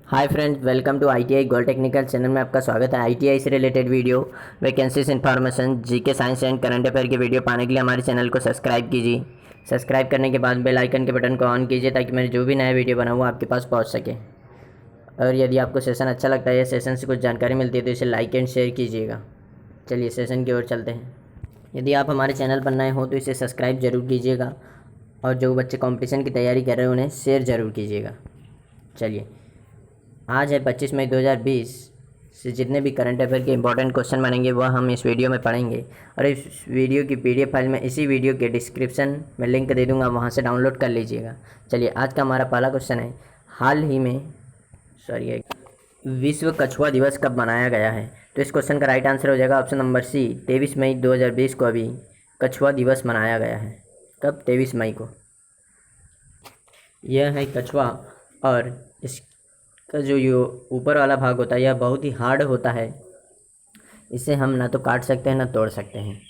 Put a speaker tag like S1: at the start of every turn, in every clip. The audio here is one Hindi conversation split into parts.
S1: Hi friends, welcome to ITI gold technical channel में आपका स्वागत है। आईटीआई से related video, vacancies information, GK, science and current affair के वीडियो पाने के लिए हमारे चैनल को सब्सक्राइब कीजिए। सब्सक्राइब करने के बाद बेल आइकन के बटन को ऑन कीजिए ताकि मेरे जो भी नया वीडियो बना वो आपके पास पहुँच सके। और यदि आपको सेशन अच्छा लगता है या सेशन से कुछ जानकारी मिलती है तो इसे लाइक एंड शेयर कीजिएगा। चलिए सेशन की ओर चलते हैं। यदि आप हमारे चैनल पर नए हो तो इसे सब्सक्राइब जरूर कीजिएगा और जो बच्चे कॉम्पिटिशन की तैयारी कर रहे हैं उन्हें शेयर ज़रूर कीजिएगा। चलिए, आज है 25 मई 2020 से जितने भी करंट अफेयर के इंपॉर्टेंट क्वेश्चन बनेंगे वह हम इस वीडियो में पढ़ेंगे। और इस वीडियो की पीडीएफ फाइल में इसी वीडियो के डिस्क्रिप्शन में लिंक दे दूंगा, वहां से डाउनलोड कर लीजिएगा। चलिए, आज का हमारा पहला क्वेश्चन है, हाल ही में विश्व कछुआ दिवस कब मनाया गया है? तो इस क्वेश्चन का राइट आंसर हो जाएगा ऑप्शन नंबर सी, 23 मई 2020 को अभी कछुआ दिवस मनाया गया है। कब? 23 मई को। यह है कछुआ और इसका जो ये ऊपर वाला भाग होता है यह बहुत ही हार्ड होता है। इसे हम ना तो काट सकते हैं ना तोड़ सकते हैं।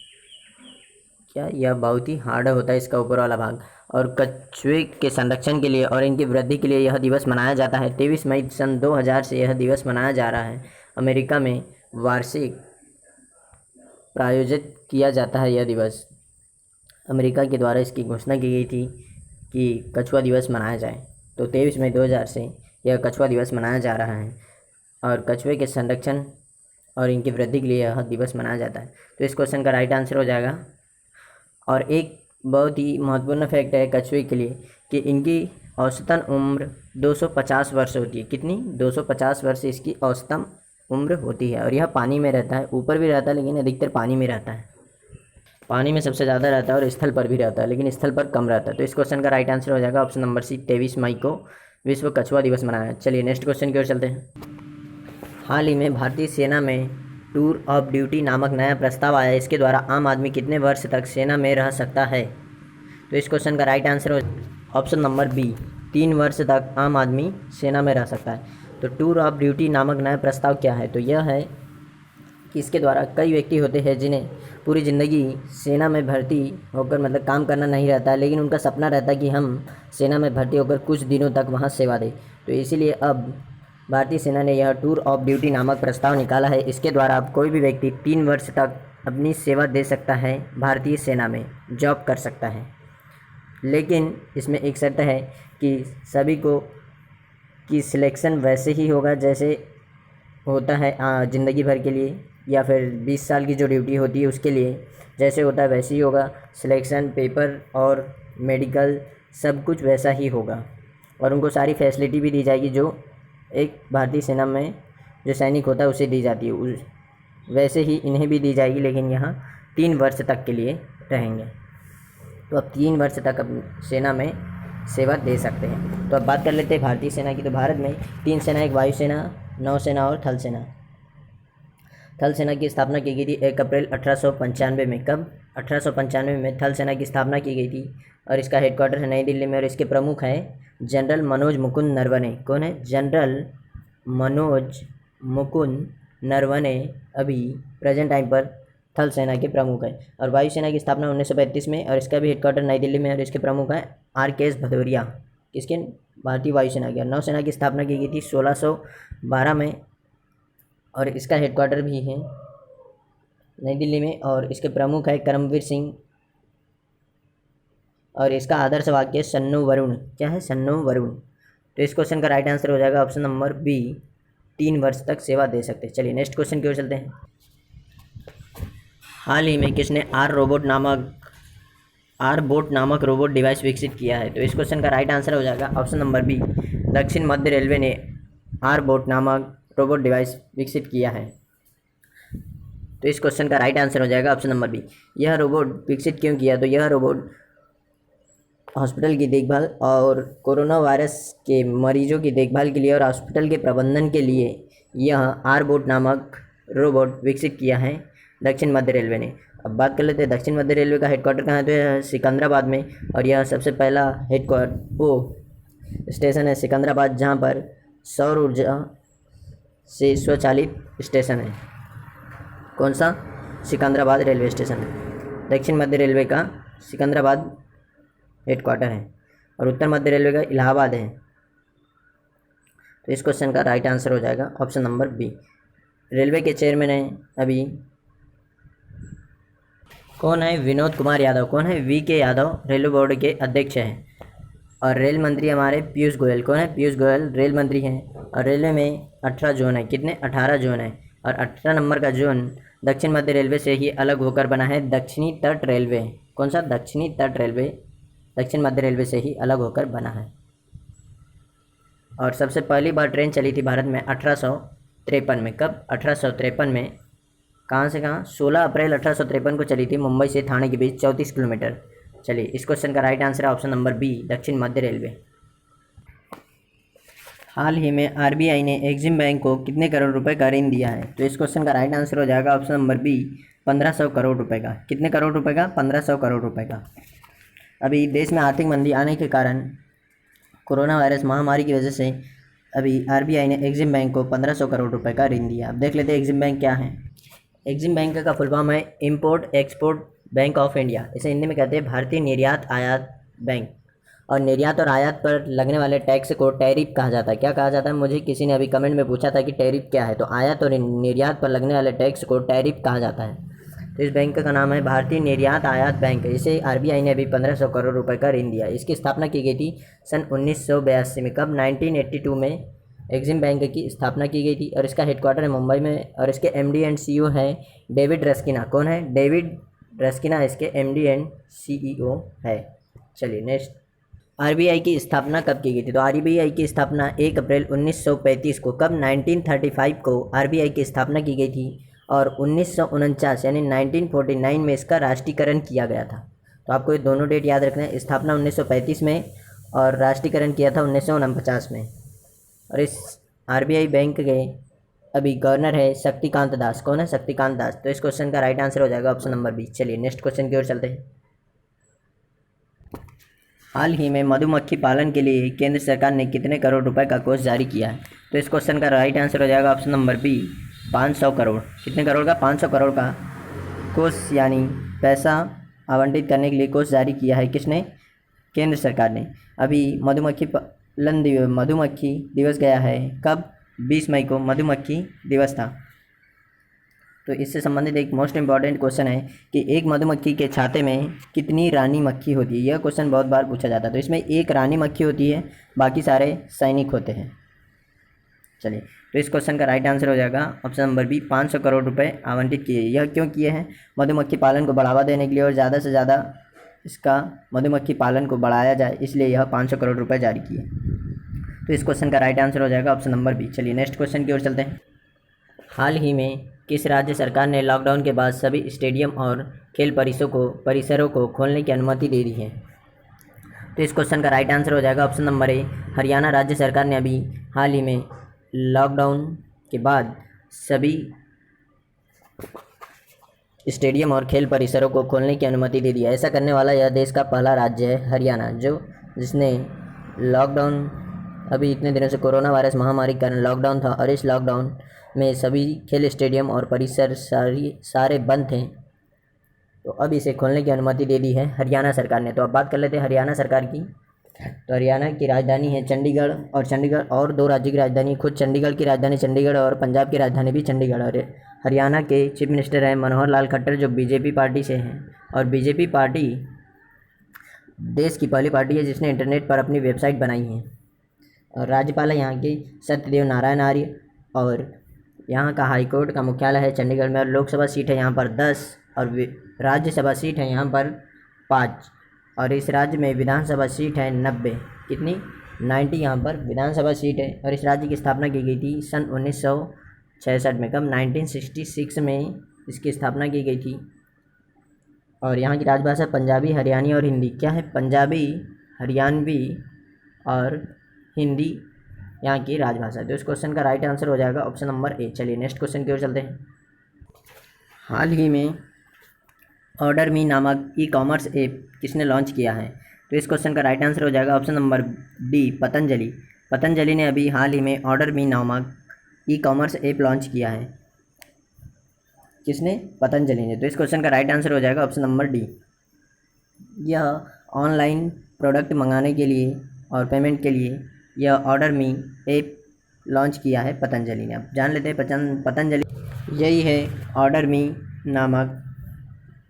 S1: क्या? यह बहुत ही हार्ड होता है इसका ऊपर वाला भाग। और कछुए के संरक्षण के लिए और इनकी वृद्धि के लिए यह दिवस मनाया जाता है। 23 मई सन 2000 से यह दिवस मनाया जा रहा है। अमेरिका में वार्षिक प्रायोजित किया जाता है। यह दिवस अमेरिका के द्वारा इसकी घोषणा की गई थी कि कछुआ दिवस मनाया जाए, तो 23 मई 2000 से यह कछुआ दिवस मनाया जा रहा है। और कछुए के संरक्षण और इनकी वृद्धि के लिए यह दिवस मनाया जाता है। तो इस क्वेश्चन का राइट आंसर हो जाएगा। और एक बहुत ही महत्वपूर्ण फैक्ट है कछुए के लिए कि इनकी औसतन उम्र 250 वर्ष होती है। कितनी? 250 वर्ष इसकी औसतन उम्र होती है। और यह पानी में रहता है, ऊपर भी रहता है लेकिन अधिकतर पानी में रहता है। पानी में सबसे ज़्यादा रहता है और स्थल पर भी रहता है, लेकिन स्थल पर कम रहता है। तो इस क्वेश्चन का राइट आंसर हो जाएगा ऑप्शन नंबर सी, 23 मई को विश्व कछुआ दिवस मनाया। चलिए नेक्स्ट क्वेश्चन की ओर चलते हैं। हाल ही में भारतीय सेना में टूर ऑफ ड्यूटी नामक नया प्रस्ताव आया। इसके द्वारा आम आदमी कितने वर्ष तक सेना में रह सकता है? तो इस क्वेश्चन का राइट आंसर हो ऑप्शन नंबर बी, 3 वर्ष तक आम आदमी सेना में रह सकता है। तो टूर ऑफ ड्यूटी नामक नया प्रस्ताव क्या है? तो यह है कि इसके द्वारा कई व्यक्ति होते हैं जिन्हें पूरी ज़िंदगी सेना में भर्ती होकर मतलब काम करना नहीं रहता है, लेकिन उनका सपना रहता है कि हम सेना में भर्ती होकर कुछ दिनों तक वहां सेवा दें। तो इसीलिए अब भारतीय सेना ने यह टूर ऑफ ड्यूटी नामक प्रस्ताव निकाला है। इसके द्वारा अब कोई भी व्यक्ति 3 वर्ष तक अपनी सेवा दे सकता है, भारतीय सेना में जॉब कर सकता है। लेकिन इसमें एक शर्त है कि सभी को की सिलेक्शन वैसे ही होगा जैसे होता है ज़िंदगी भर के लिए, या फिर 20 साल की जो ड्यूटी होती है उसके लिए जैसे होता है वैसे ही होगा। सिलेक्शन पेपर और मेडिकल सब कुछ वैसा ही होगा और उनको सारी फैसिलिटी भी दी जाएगी जो एक भारतीय सेना में जो सैनिक होता है उसे दी जाती है, वैसे ही इन्हें भी दी जाएगी। लेकिन यहाँ 3 वर्ष तक के लिए रहेंगे। तो अब 3 वर्ष तक अब सेना में सेवा दे सकते हैं। तो अब बात कर लेते हैं भारतीय सेना की। तो भारत में 3 सेना, एक वायुसेना, नौसेना और थल सेना। थल सेना की स्थापना की गई थी 1 अप्रैल 1895 में। कब? 1895 में थल सेना की स्थापना की गई थी और इसका हेडक्वार्टर है नई दिल्ली में। और इसके प्रमुख हैं जनरल मनोज मुकुंद नरवणे। कौन है? जनरल मनोज मुकुंद नरवणे अभी प्रेजेंट टाइम पर थल सेना के प्रमुख हैं। और वायुसेना की स्थापना 1935 में और इसका भी हेडक्वार्टर नई दिल्ली में। और इसके प्रमुख हैं RKS भदौरिया। किसके? भारतीय वायुसेना के। नौसेना की स्थापना की गई थी 1612 में और इसका हेडक्वार्टर भी है नई दिल्ली में। और इसके प्रमुख है करमवीर सिंह। और इसका आदर्श वाक्य सन्नो वरुण। क्या है? सन्नो वरुण। तो इस क्वेश्चन का राइट आंसर हो जाएगा ऑप्शन नंबर बी, 3 वर्ष तक सेवा दे सकते हैं। चलिए नेक्स्ट क्वेश्चन की ओर चलते हैं। हाल ही में किसने आर बोट नामक रोबोट डिवाइस विकसित किया है? तो इस क्वेश्चन का राइट आंसर हो जाएगा ऑप्शन नंबर बी, दक्षिण मध्य रेलवे ने आर बोट नामक रोबोट डिवाइस विकसित किया है। तो इस क्वेश्चन का राइट आंसर हो जाएगा ऑप्शन नंबर बी। यह रोबोट विकसित क्यों किया? तो यह रोबोट हॉस्पिटल की देखभाल और कोरोना वायरस के मरीजों की देखभाल के लिए और हॉस्पिटल के प्रबंधन के लिए यह आर बोट नामक रोबोट विकसित किया है दक्षिण मध्य रेलवे ने। अब बात कर लेते हैं दक्षिण मध्य रेलवे का हेडक्वार्टर कहाँ है? तो यह सिकंदराबाद में। और यह सबसे पहला स्टेशन है सिकंदराबाद, जहाँ पर सौर ऊर्जा से स्वचालित स्टेशन है। कौन सा? सिकंदराबाद रेलवे स्टेशन है। दक्षिण मध्य रेलवे का सिकंदराबाद हेडक्वार्टर है और उत्तर मध्य रेलवे का इलाहाबाद है। तो इस क्वेश्चन का राइट आंसर हो जाएगा ऑप्शन नंबर बी। रेलवे के चेयरमैन हैं अभी कौन है? विनोद कुमार यादव। कौन है? वी के यादव रेलवे बोर्ड के अध्यक्ष हैं। और रेल मंत्री हमारे पीयूष गोयल। कौन है? पीयूष गोयल रेल मंत्री हैं। और रेलवे में 18 जोन है। कितने? 18 जोन है। और 18 नंबर का जोन दक्षिण मध्य रेलवे से ही अलग होकर बना है दक्षिणी तट रेलवे। कौन सा? दक्षिणी तट रेलवे दक्षिण मध्य रेलवे से ही अलग होकर बना है। और सबसे पहली बार ट्रेन चली थी भारत में 1853 में। कब? 1853 में। कहाँ से कहाँ? 16 अप्रैल 1853 को चली थी मुंबई से ठाणे के बीच 34 किलोमीटर। चलिए, इस क्वेश्चन का राइट आंसर है ऑप्शन नंबर बी, दक्षिण मध्य रेलवे। हाल ही में आरबीआई ने एक्सिम बैंक को कितने करोड़ रुपए का ऋण दिया है? तो इस क्वेश्चन का राइट आंसर हो जाएगा ऑप्शन नंबर बी, 1500 करोड़ रुपए का। कितने करोड़ रुपए का? 1500 करोड़ रुपए का। अभी देश में आर्थिक मंदी आने के कारण कोरोना वायरस महामारी की वजह से अभी आरबीआई ने एक्सिम बैंक को 1500 करोड़ रुपए का ऋण दिया। अब देख लेते हैं एक्सिम बैंक क्या है। एक्सिम बैंक का फुल फॉर्म है import export bank of India. इसे हिंदी में कहते हैं भारतीय निर्यात आयात बैंक। और निर्यात और आयात पर लगने वाले टैक्स को टैरिफ कहा जाता है। क्या कहा जाता है? मुझे किसी ने अभी कमेंट में पूछा था कि टैरिफ क्या है, तो आयात और निर्यात पर लगने वाले टैक्स को टैरिफ कहा जाता है। तो इस बैंक का नाम है भारतीय निर्यात आयात बैंक। इसे आरबीआई ने अभी 1500 करोड़ रुपए का ऋण दिया। इसकी स्थापना की गई थी सन 1982 में। कब? 1982 में एक्सिम बैंक की स्थापना की गई थी। और इसका हेडक्वार्टर है मुंबई में। और इसके एमडी एंड सीईओ हैं डेविड रस्किना। कौन है? डेविड रस्किना इसके एमडी एंड सीईओ है। चलिए नेक्स्ट, आरबीआई की स्थापना कब की गई थी? तो आरबीआई की स्थापना 1 अप्रैल 1935 को। कब? 1935 को आरबीआई की स्थापना की गई थी। और 1949 यानी 1949 में इसका राष्ट्रीयकरण किया गया था। तो आपको ये दोनों डेट याद रखना है, स्थापना 1935 में और राष्ट्रीयकरण किया था 1949 में। और इस आरबीआई बैंक के अभी गवर्नर है शक्तिकांत दास। कौन है? शक्तिकांत दास। तो इस क्वेश्चन का राइट आंसर हो जाएगा ऑप्शन नंबर बी। चलिए नेक्स्ट क्वेश्चन की ओर चलते हैं। हाल ही में मधुमक्खी पालन के लिए केंद्र सरकार ने कितने करोड़ रुपए का कोष जारी किया है? तो इस क्वेश्चन का राइट आंसर हो जाएगा ऑप्शन नंबर बी, 500 करोड़। कितने करोड़ का? 500 करोड़ का कोष यानी पैसा आवंटित करने के लिए कोष जारी किया है। किसने? केंद्र सरकार ने। अभी मधुमक्खी दिवस गया है। कब? 20 मई को मधुमक्खी दिवस था। तो इससे संबंधित एक मोस्ट इम्पॉर्टेंट क्वेश्चन है कि एक मधुमक्खी के छाते में कितनी रानी मक्खी होती है? यह क्वेश्चन बहुत बार पूछा जाता है। तो इसमें एक रानी मक्खी होती है, बाकी सारे सैनिक होते हैं। चलिए, तो इस क्वेश्चन का राइट आंसर हो जाएगा ऑप्शन नंबर बी, 500 करोड़ रुपए आवंटित किए। यह क्यों किए हैं? मधुमक्खी पालन को बढ़ावा देने के लिए और ज़्यादा से ज़्यादा इसका मधुमक्खी पालन को बढ़ाया जाए, इसलिए यह 500 करोड़ रुपए जारी किए। तो इस क्वेश्चन का राइट आंसर हो जाएगा ऑप्शन नंबर बी। चलिए नेक्स्ट क्वेश्चन की ओर चलते हैं। हाल ही में किस राज्य सरकार ने लॉकडाउन के बाद सभी स्टेडियम और खेल परिसरों को खोलने की अनुमति दे दी है? तो इस क्वेश्चन का राइट आंसर हो जाएगा ऑप्शन नंबर ए, हरियाणा राज्य सरकार ने अभी हाल ही में लॉकडाउन के बाद सभी स्टेडियम और खेल परिसरों को खोलने की अनुमति दे दी है। ऐसा करने वाला यह देश का पहला राज्य है हरियाणा, जिसने लॉकडाउन, अभी इतने दिनों से कोरोना वायरस महामारी के कारण लॉकडाउन था और इस लॉकडाउन में सभी खेल स्टेडियम और परिसर सारे बंद थे, तो अब इसे खोलने की अनुमति दे दी है हरियाणा सरकार ने। तो अब बात कर लेते हैं हरियाणा सरकार की। तो हरियाणा की राजधानी है चंडीगढ़। और चंडीगढ़ और दो राज्य की राजधानी, खुद चंडीगढ़ की राजधानी चंडीगढ़ और पंजाब की राजधानी भी चंडीगढ़। और हरियाणा के चीफ मिनिस्टर हैं मनोहर लाल खट्टर, जो बीजेपी पार्टी से हैं। और बीजेपी पार्टी देश की पहली पार्टी है जिसने इंटरनेट पर अपनी वेबसाइट बनाई है। और राज्यपाल है यहाँ के सत्यदेव नारायण आर्य। और यहाँ का हाईकोर्ट का मुख्यालय है चंडीगढ़ में। और लोकसभा सीट है यहाँ पर 10 और राज्यसभा सीट है यहाँ पर 5। और इस राज्य में विधानसभा सीट है 90। कितनी? 90 यहाँ पर विधानसभा सीट है। और इस राज्य की स्थापना की गई थी सन 1966 में। कब? 1966 में इसकी स्थापना की गई थी। और यहाँ की राजभाषा पंजाबी, हरियाणी और हिंदी। क्या है? पंजाबी, हरियाणवी और हिंदी यहाँ की राजभाषा। तो इस क्वेश्चन का राइट आंसर हो जाएगा ऑप्शन नंबर ए। चलिए नेक्स्ट क्वेश्चन की ओर चलते हैं। हाल ही में ऑर्डर मी नामक ई कॉमर्स ऐप किसने लॉन्च किया है? तो इस क्वेश्चन का राइट आंसर हो जाएगा option number D, Patanjali. Patanjali ने अभी हाल ही में ऑर्डर मी नामक ई कॉमर्स ऐप लॉन्च किया है। किसने? पतंजलि ने। तो इस क्वेश्चन का राइट आंसर हो जाएगा ऑप्शन नंबर डी। यह ऑनलाइन प्रोडक्ट मंगाने के लिए और पेमेंट के लिए यह ऑर्डर मी ऐप लॉन्च किया है पतंजलि ने। अब जान लेते हैं पतंजलि। यही है ऑर्डर मी नामक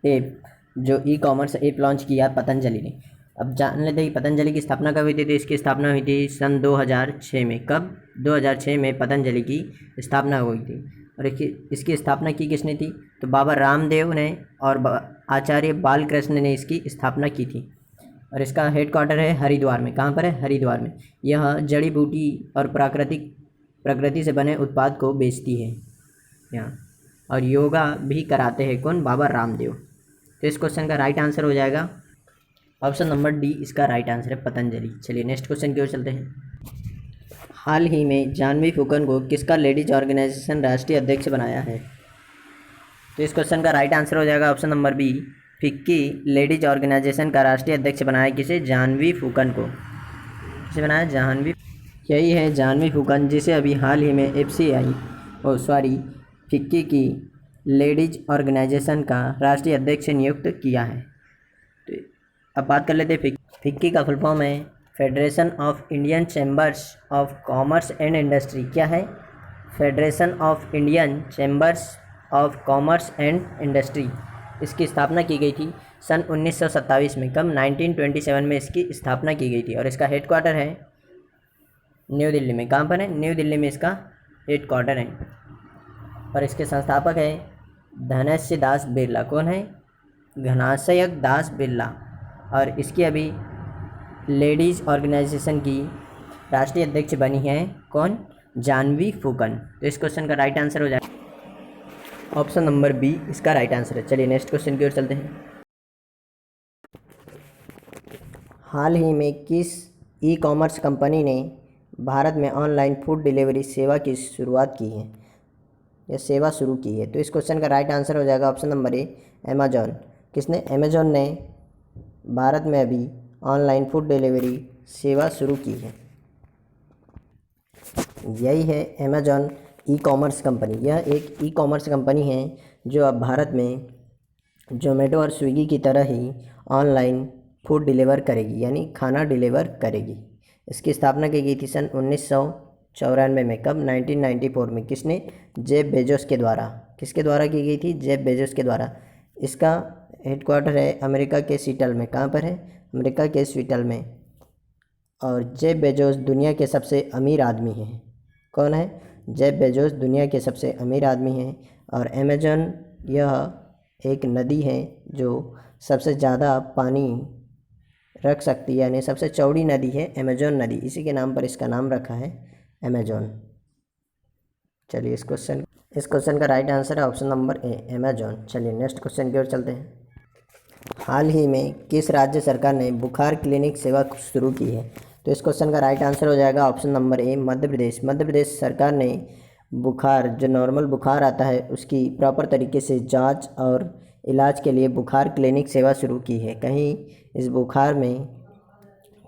S1: ऐप, जो ई कॉमर्स ऐप लॉन्च किया पतंजलि ने। अब जान लेते हैं कि पतंजलि की स्थापना कब हुई थी। तो इसकी स्थापना हुई थी सन 2006 में। कब? 2006 में पतंजलि की स्थापना हुई थी। और इसकी स्थापना की किसने थी? तो बाबा रामदेव ने और आचार्य बालकृष्ण ने इसकी स्थापना की थी। और इसका हेडक्वार्टर है हरिद्वार में। कहाँ पर है? हरिद्वार में। यह जड़ी बूटी और प्रकृति से बने उत्पाद को बेचती है यहाँ। और योगा भी कराते हैं कौन? बाबा रामदेव। तो इस क्वेश्चन का राइट आंसर हो जाएगा ऑप्शन नंबर डी, इसका राइट आंसर है पतंजलि। चलिए नेक्स्ट क्वेश्चन की ओर चलते हैं। हाल ही में जानवी फूकन को किसका लेडीज ऑर्गेनाइजेशन राष्ट्रीय अध्यक्ष बनाया है? तो इस क्वेश्चन का राइट आंसर हो जाएगा option number B, FICCI ladies organisation का राष्ट्रीय अध्यक्ष बनाया किसे? जानवी फूकन को। किसे बनाया? जानवी। यही है जानवी फूकन, जिसे अभी हाल ही में फिक्की की लेडीज ऑर्गेनाइजेशन का राष्ट्रीय अध्यक्ष नियुक्त किया है। तो अब बात कर लेते हैं फिक्की का फुल फॉर्म है federation of Indian chambers of commerce and industry. क्या है? Federation of Indian chambers of commerce and industry. इसकी स्थापना की गई थी सन 1927 में। कब? 1927 में इसकी स्थापना की गई थी। और इसका हेडक्वार्टर है न्यू दिल्ली में। कहाँ पर है? न्यू दिल्ली में इसका हेडक्वार्टर है। और इसके संस्थापक है धनस्य दास बिरला। कौन है? घनाशय दास बिरला। और इसकी अभी लेडीज़ ऑर्गेनाइजेशन की राष्ट्रीय अध्यक्ष बनी है कौन? जानवी फूकन। तो इस क्वेश्चन का राइट आंसर हो जाएगा ऑप्शन नंबर बी, इसका राइट आंसर है। चलिए नेक्स्ट क्वेश्चन की ओर चलते हैं। हाल ही में किस ई कॉमर्स कंपनी ने भारत में ऑनलाइन फूड डिलीवरी सेवा की शुरुआत की है या सेवा शुरू की है? तो इस क्वेश्चन का राइट आंसर हो जाएगा ऑप्शन नंबर ए, अमेजॉन। किसने? अमेजॉन ने भारत में अभी ऑनलाइन फूड डिलीवरी सेवा शुरू की है। यही है अमेजॉन ई कॉमर्स कंपनी। यह एक ई कॉमर्स कंपनी है जो अब भारत में जोमेटो और स्विगी की तरह ही ऑनलाइन फूड डिलीवर करेगी, यानी खाना डिलीवर करेगी। इसकी स्थापना की गई थी सन 1994 में। कब? 1994 में। किसने? जेफ बेजोस के द्वारा। किसके द्वारा की गई थी? जेफ बेजोस के द्वारा। इसका हेडक्वार्टर है अमेरिका के सीटल में। कहाँ पर है? अमेरिका के सीटल में। और जेफ बेजोस दुनिया के सबसे अमीर आदमी हैं। कौन है? जेफ बेजोस दुनिया के सबसे अमीर आदमी हैं। और अमेजॉन यह एक नदी है जो सबसे ज़्यादा पानी रख सकती है, यानी सबसे चौड़ी नदी है अमेजॉन नदी। इसी के नाम पर इसका नाम रखा है अमेजॉन। चलिए इस क्वेश्चन का राइट आंसर है ऑप्शन नंबर ए, अमेजॉन। चलिए नेक्स्ट क्वेश्चन की ओर चलते हैं। हाल ही में किस राज्य सरकार ने बुखार क्लिनिक सेवा शुरू की है? तो इस क्वेश्चन का राइट आंसर हो जाएगा option number A, Madhya Pradesh. Madhya Pradesh सरकार ने बुखार, जो नॉर्मल बुखार आता है, उसकी प्रॉपर तरीके से जांच और इलाज के लिए बुखार क्लिनिक सेवा शुरू की है। कहीं इस बुखार में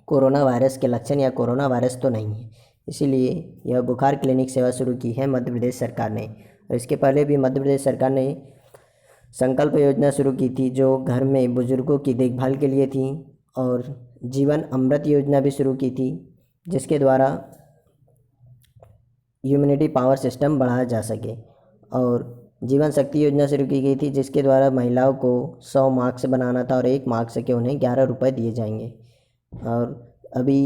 S1: कोरोना वायरस के लक्षण या कोरोना वायरस तो नहीं है, इसीलिए यह बुखार क्लिनिक सेवा शुरू की है मध्य प्रदेश सरकार ने। और इसके पहले भी मध्य प्रदेश सरकार ने संकल्प योजना शुरू की थी, जो घर में बुजुर्गों की देखभाल के लिए थी। और जीवन अमृत योजना भी शुरू की थी, जिसके द्वारा इम्यूनिटी पावर सिस्टम बढ़ाया जा सके। और जीवन शक्ति योजना शुरू की गई थी, जिसके द्वारा महिलाओं को 100 मार्क्स बनाना था और 1 मार्क्स के उन्हें 11 रुपये दिए जाएंगे। और अभी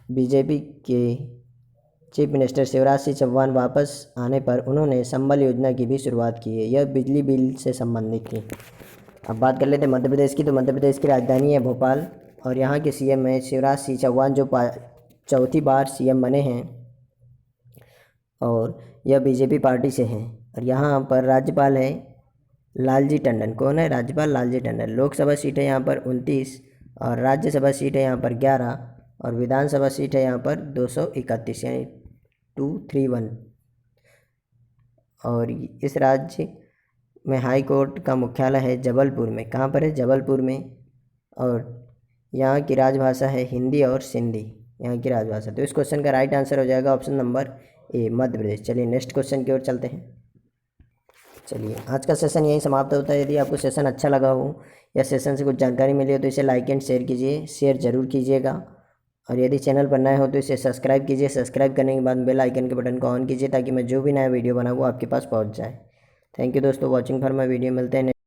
S1: बीजेपी के चीफ मिनिस्टर शिवराज सिंह चौहान वापस आने पर उन्होंने संबल योजना की भी शुरुआत की है। यह बिजली बिल से संबंधित थी। अब बात कर लेते हैं मध्य प्रदेश की। तो मध्य प्रदेश की राजधानी है भोपाल और यहाँ के सीएम है शिवराज सिंह चौहान, जो चौथी बार सीएम बने हैं और यह बीजेपी पार्टी से हैं। और यहाँ पर राज्यपाल है लालजी टंडन। कौन है? राज्यपाल लालजी टंडन। लोकसभा सीट है यहाँ पर 29 और राज्यसभा सीट है यहाँ पर 11 और विधानसभा सीट है यहाँ पर 231, यानी 231। और इस राज्य में हाई कोर्ट का मुख्यालय है जबलपुर में। कहाँ पर है? जबलपुर में। और यहाँ की राजभाषा है हिंदी और सिंधी, यहाँ की राजभाषा। तो इस क्वेश्चन का राइट आंसर हो जाएगा option number A, Madhya Pradesh. चलिए नेक्स्ट क्वेश्चन की ओर चलते हैं। चलिए आज का सेशन यहीं समाप्त होता है। यदि आपको सेशन अच्छा लगा हो या सेशन से कुछ जानकारी मिली हो तो इसे लाइक एंड शेयर कीजिए। शेयर ज़रूर कीजिएगा और यदि चैनल पर नए हो तो इसे सब्सक्राइब कीजिए। सब्सक्राइब करने के बाद बेल आइकन के बटन को ऑन कीजिए ताकि मैं जो भी नया वीडियो बनाऊँ वो आपके पास पहुँच जाए। थैंक यू दोस्तों वॉचिंग फॉर माई वीडियो। मिलते हैं